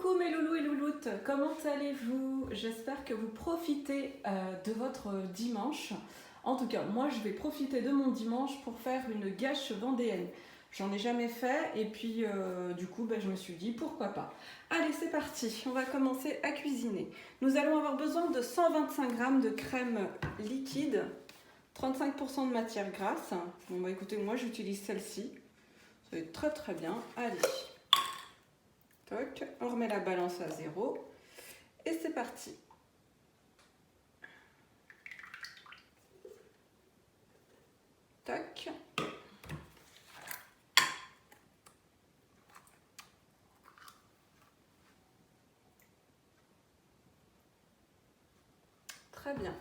Coucou mes loulous et louloutes, comment allez-vous? J'espère que vous profitez de votre dimanche. En tout cas, moi je vais profiter de mon dimanche pour faire une gâche vendéenne. J'en ai jamais fait et puis du coup je me suis dit pourquoi pas. Allez, c'est parti, on va commencer à cuisiner. Nous allons avoir besoin de 125 g de crème liquide, 35% de matière grasse. Bon bah écoutez, moi j'utilise celle-ci, ça va être très très bien. Allez. Toc, on remet la balance à 0 et c'est parti. Toc. Très bien.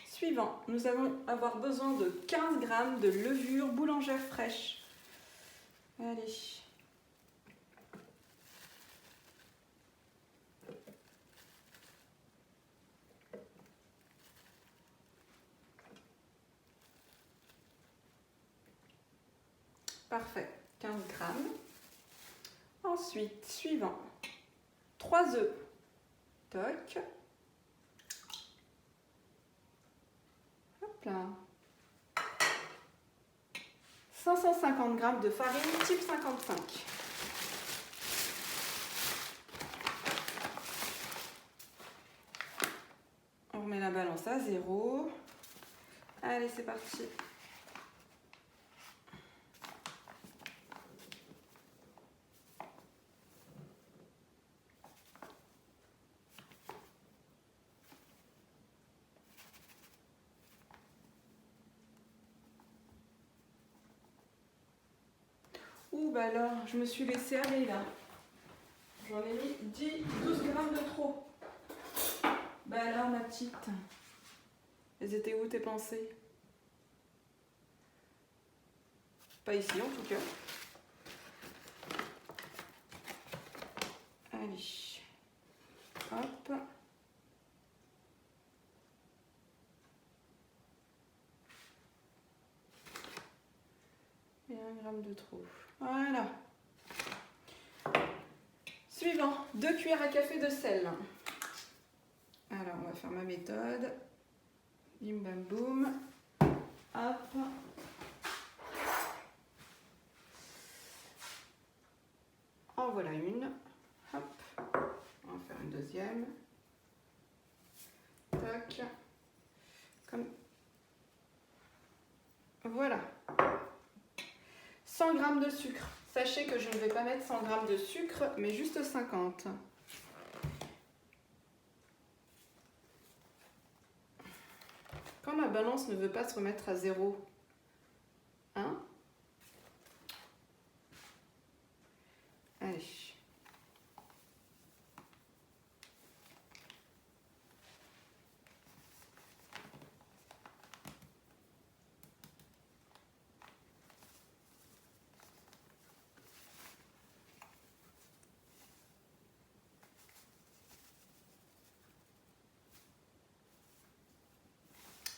Suivant, nous allons avoir besoin de 15 g de levure boulangère fraîche. Allez. Parfait, 15 g. Ensuite, suivant, 3 œufs. Toc. Hop là. 550 g de farine type 55. On remet la balance à 0. Allez, c'est parti. Ouh, bah alors, je me suis laissée aller là. J'en ai mis 10-12 g de trop. Bah alors, ma petite, elles étaient où tes pensées? Pas ici en tout cas. Allez. Hop. Et 1 g de trop. Voilà. Suivant, 2 cuillères à café de sel. Alors, on va faire ma méthode. Bim bam boum. Hop. En voilà une. Hop. On va faire une deuxième. Tac. Comme. Voilà. 100 g de sucre. Sachez que je ne vais pas mettre 100 g de sucre, mais juste 50. Quand ma balance ne veut pas se remettre à 0, hein? Allez.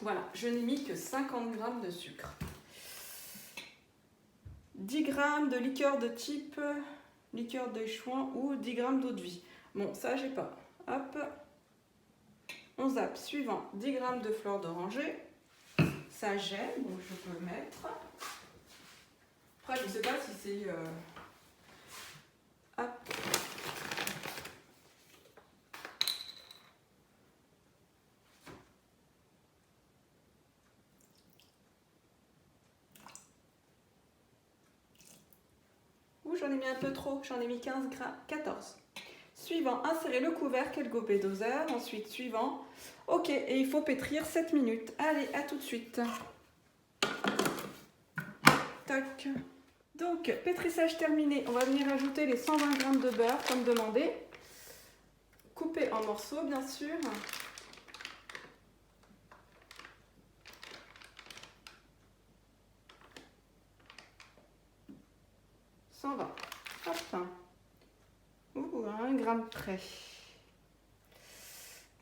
Voilà, je n'ai mis que 50 g de sucre. 10 g de liqueur de type liqueur de chouan ou 10 g d'eau de vie. Bon, ça, j'ai pas. Hop. On zappe. Suivant, 10 g de fleur d'oranger. Ça, j'ai, donc je peux le mettre. Après, je ne sais pas si c'est... Hop. J'en ai mis un peu trop, j'en ai mis 15 g, 14. Suivant, insérer le couvercle et le gobelet doseur. Ensuite, suivant, ok, et il faut pétrir 7 minutes. Allez, à tout de suite. Tac. Donc, pétrissage terminé. On va venir ajouter les 120 g de beurre, comme demandé. Coupé en morceaux, bien sûr. Hop. Ouh, 1 g près.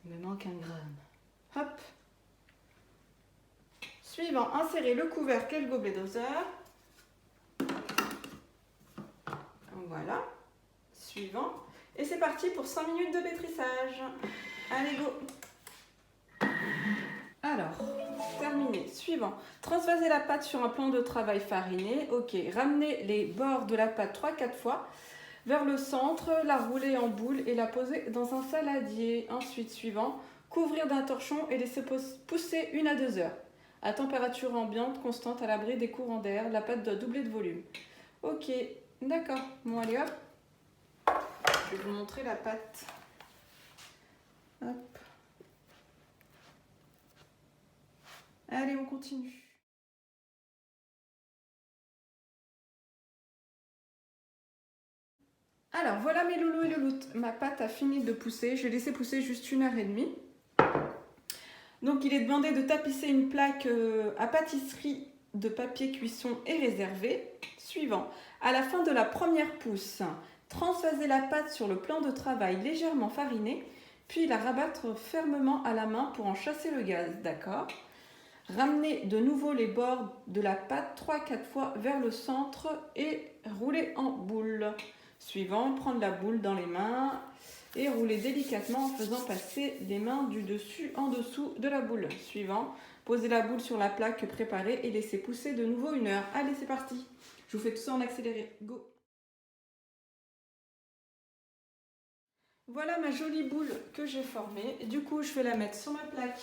Il me manque 1 gramme. Hop. Suivant, insérer le couvercle et le gobelet doseur. Voilà. Suivant. Et c'est parti pour 5 minutes de pétrissage. Allez, go! Alors, terminé. Suivant. Transvaser la pâte sur un plan de travail fariné. Ok. Ramener les bords de la pâte 3-4 fois vers le centre, la rouler en boule et la poser dans un saladier. Ensuite, suivant. Couvrir d'un torchon et laisser pousser 1 à 2 heures. À température ambiante constante à l'abri des courants d'air. La pâte doit doubler de volume. Ok. D'accord. Bon, allez hop. Je vais vous montrer la pâte. Hop. Allez, on continue. Alors, voilà mes loulous et louloutes. Ma pâte a fini de pousser. Je l'ai laissé pousser juste 1h30. Donc, il est demandé de tapisser une plaque à pâtisserie de papier cuisson et réservé. Suivant. À la fin de la première pousse, transvaser la pâte sur le plan de travail légèrement fariné, puis la rabattre fermement à la main pour en chasser le gaz. D'accord ? Ramener de nouveau les bords de la pâte 3-4 fois vers le centre et rouler en boule. Suivant, prendre la boule dans les mains et rouler délicatement en faisant passer les mains du dessus en dessous de la boule. Suivant, poser la boule sur la plaque préparée et laisser pousser de nouveau 1 heure. Allez, c'est parti. Je vous fais tout ça en accéléré. Go! Voilà ma jolie boule que j'ai formée. Du coup, je vais la mettre sur ma plaque.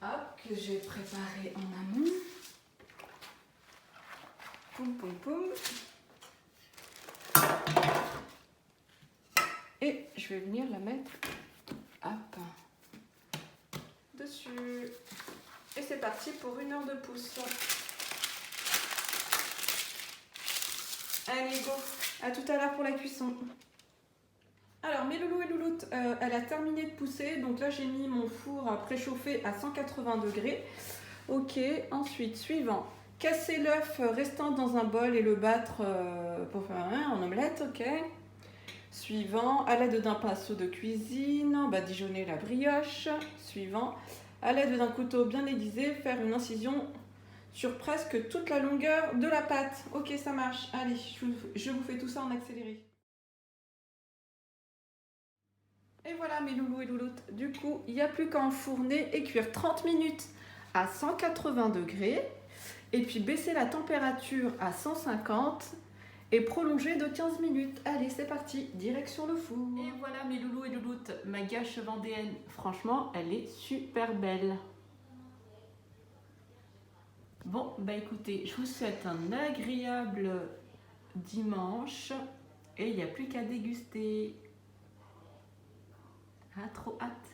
Hop, que j'ai préparée en amont. Poum, poum, poum. Et je vais venir la mettre hop, dessus. Et c'est parti pour 1 heure de pousse. Allez, go! À tout à l'heure pour la cuisson. Alors, mes loulous et louloutes, elle a terminé de pousser. Donc là, j'ai mis mon four à préchauffer à 180 degrés. Ok, ensuite, suivant. Casser l'œuf restant dans un bol et le battre pour faire un omelette. Ok. Suivant, à l'aide d'un pinceau de cuisine, badigeonner la brioche. Suivant, à l'aide d'un couteau bien aiguisé, faire une incision sur presque toute la longueur de la pâte. Ok, ça marche. Allez, je vous fais tout ça en accéléré. Et voilà mes loulous et louloutes. Du coup, il n'y a plus qu'à enfourner et cuire 30 minutes à 180 degrés. Et puis baisser la température à 150 et prolonger de 15 minutes. Allez, c'est parti, direction le four. Et voilà mes loulous et louloutes, ma gâche vendéenne. Franchement, elle est super belle. Bon, bah écoutez, je vous souhaite un agréable dimanche. Et il n'y a plus qu'à déguster. Ah, trop hâte.